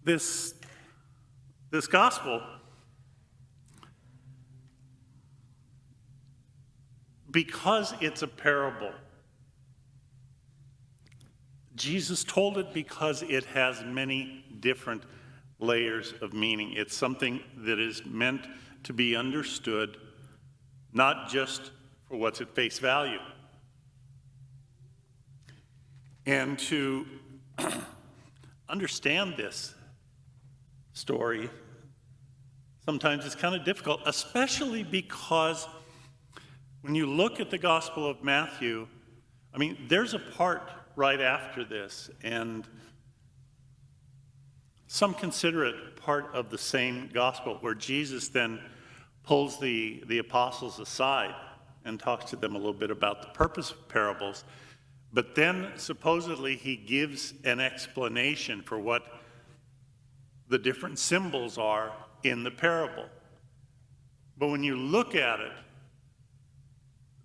this gospel, because it's a parable, Jesus told it because it has many different layers of meaning. It's something that is meant to be understood, not just for what's at face value. And to understand this story, sometimes it's kind of difficult, especially because when you look at the Gospel of Matthew, there's a part right after this, and some consider it part of the same gospel, where Jesus then pulls the apostles aside and talks to them a little bit about the purpose of parables. But then supposedly he gives an explanation for what the different symbols are in the parable. But when you look at it,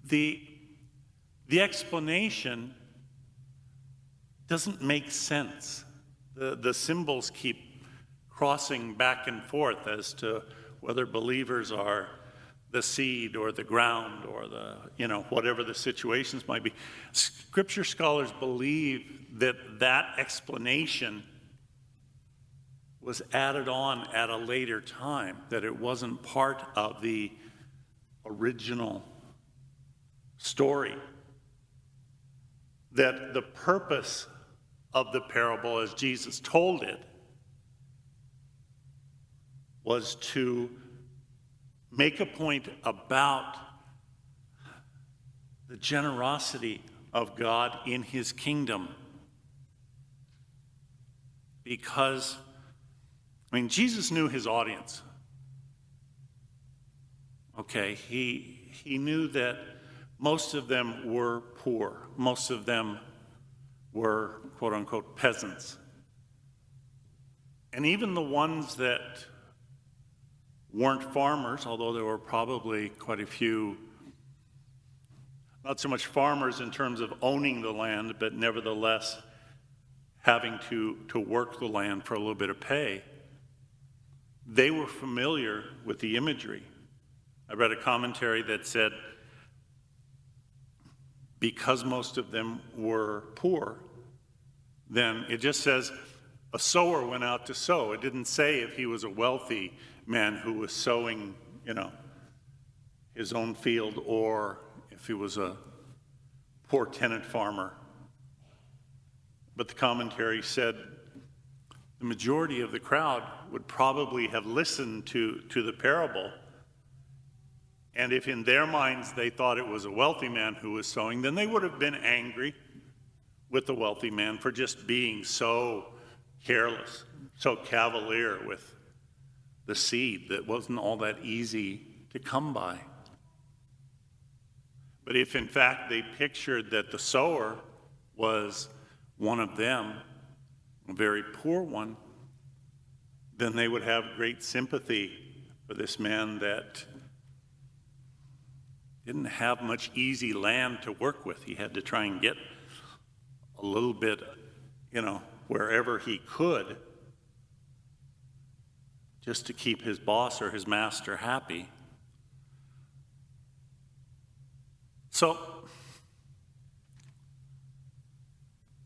the explanation doesn't make sense. The symbols keep crossing back and forth as to whether believers are the seed or the ground or whatever the situations might be. Scripture scholars believe that explanation was added on at a later time, that it wasn't part of the original story, that the purpose of the parable, as Jesus told it, was to make a point about the generosity of God in his kingdom. Because, Jesus knew his audience. Okay, he knew that most of them were poor. Most of them were, quote unquote, peasants. And even the ones that weren't farmers, although there were probably quite a few, not so much farmers in terms of owning the land, but nevertheless having to work the land for a little bit of pay, they were familiar with the imagery. I read a commentary that said, because most of them were poor, then it just says a sower went out to sow. It didn't say if he was a wealthy man who was sowing, his own field, or if he was a poor tenant farmer. But the commentary said the majority of the crowd would probably have listened to the parable. And if in their minds they thought it was a wealthy man who was sowing, then they would have been angry with the wealthy man for just being so careless, so cavalier with the seed that wasn't all that easy to come by. But if in fact they pictured that the sower was one of them, a very poor one, then they would have great sympathy for this man that didn't have much easy land to work with. He had to try and get a little bit, wherever he could, just to keep his boss or his master happy. So,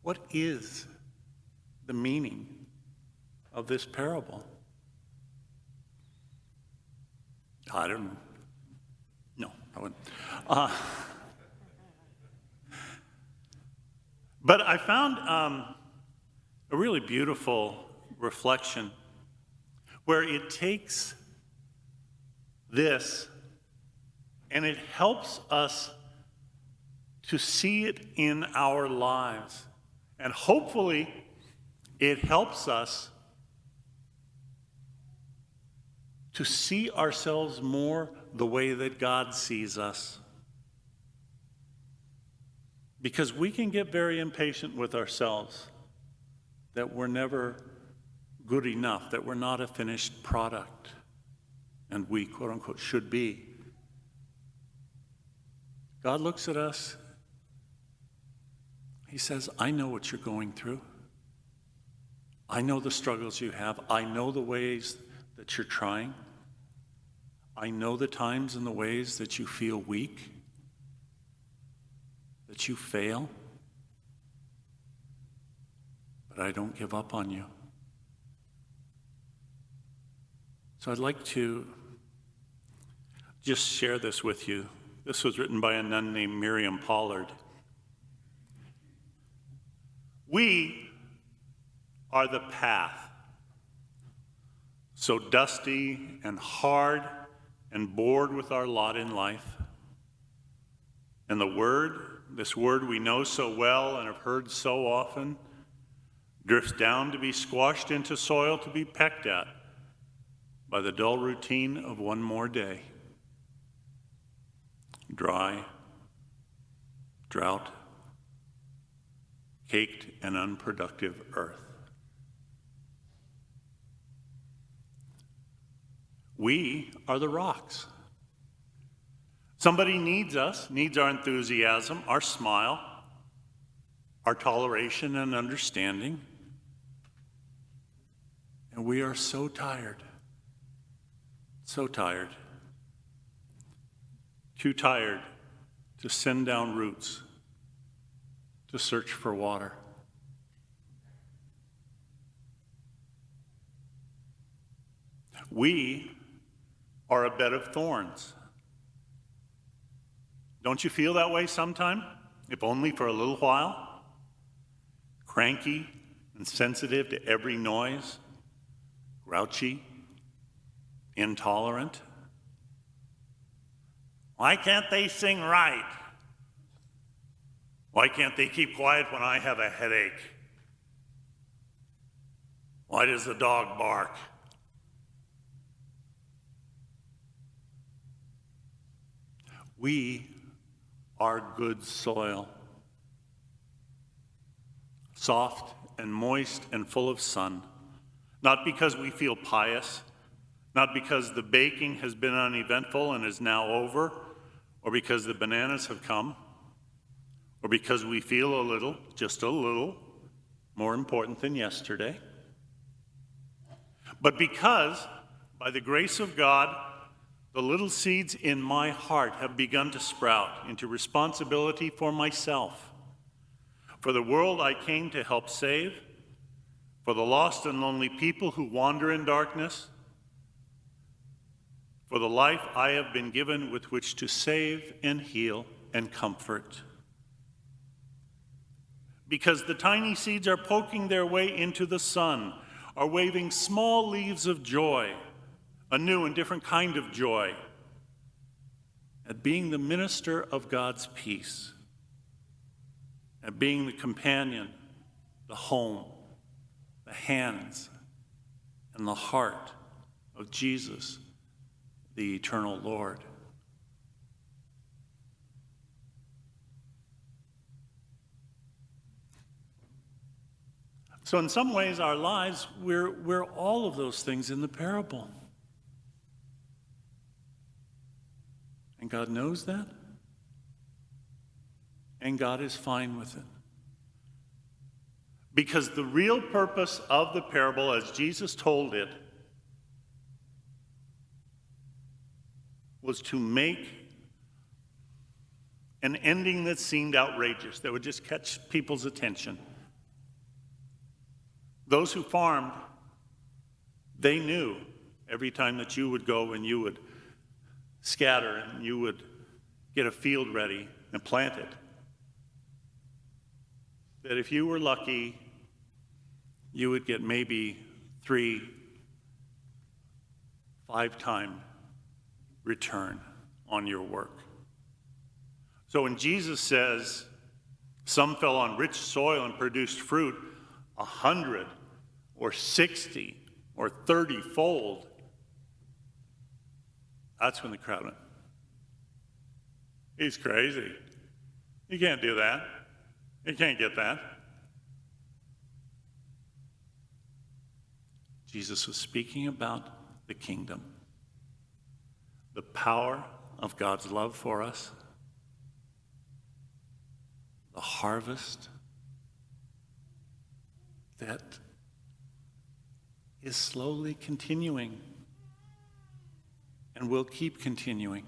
what is the meaning of this parable? I don't know. No, I wouldn't. But I found a really beautiful reflection where it takes this and it helps us to see it in our lives. And hopefully it helps us to see ourselves more the way that God sees us. Because we can get very impatient with ourselves, that we're never good enough, that we're not a finished product, and we, quote unquote, should be. God looks at us, he says, I know what you're going through. I know the struggles you have. I know the ways that you're trying. I know the times and the ways that you feel weak, that you fail. But I don't give up on you. So I'd like to just share this with you. This was written by a nun named Miriam Pollard. We are the path, so dusty and hard and bored with our lot in life. And the word, this word we know so well and have heard so often, drifts down to be squashed into soil to be pecked at by the dull routine of one more day. Dry, drought, caked and unproductive earth. We are the rocks. Somebody needs us, needs our enthusiasm, our smile, our toleration and understanding. And we are so tired. So tired. Too tired to send down roots to search for water. We are a bed of thorns. Don't you feel that way sometime? If only for a little while? Cranky and sensitive to every noise, grouchy, intolerant. Why can't they sing right? Why can't they keep quiet when I have a headache? Why does the dog bark? We are good soil, soft and moist and full of sun, not because we feel pious, not because the baking has been uneventful and is now over, or because the bananas have come, or because we feel a little, just a little, more important than yesterday, but because, by the grace of God, the little seeds in my heart have begun to sprout into responsibility for myself, for the world I came to help save, for the lost and lonely people who wander in darkness, for the life I have been given with which to save and heal and comfort. Because the tiny seeds are poking their way into the sun, are waving small leaves of joy, a new and different kind of joy, at being the minister of God's peace, at being the companion, the home, the hands, and the heart of Jesus, the eternal Lord. So in some ways, our lives, we're all of those things in the parable. And God knows that. And God is fine with it. Because the real purpose of the parable, as Jesus told it, was to make an ending that seemed outrageous, that would just catch people's attention. Those who farmed, they knew every time that you would go and you would scatter and you would get a field ready and plant it, that if you were lucky, you would get maybe 3-5-time return on your work. So when Jesus says, some fell on rich soil and produced fruit 100 or 60 or 30-fold, that's when the crowd went, he's crazy. You can't do that. You can't get that. Jesus was speaking about the kingdom, the power of God's love for us, the harvest that is slowly continuing and will keep continuing.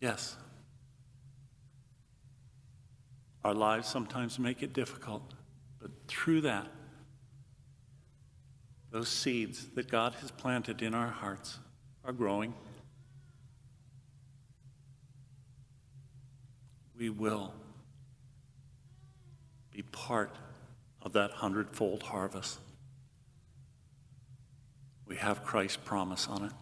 Yes, our lives sometimes make it difficult, but through that, those seeds that God has planted in our hearts are growing. We will be part of that 100-fold harvest. We have Christ's promise on it.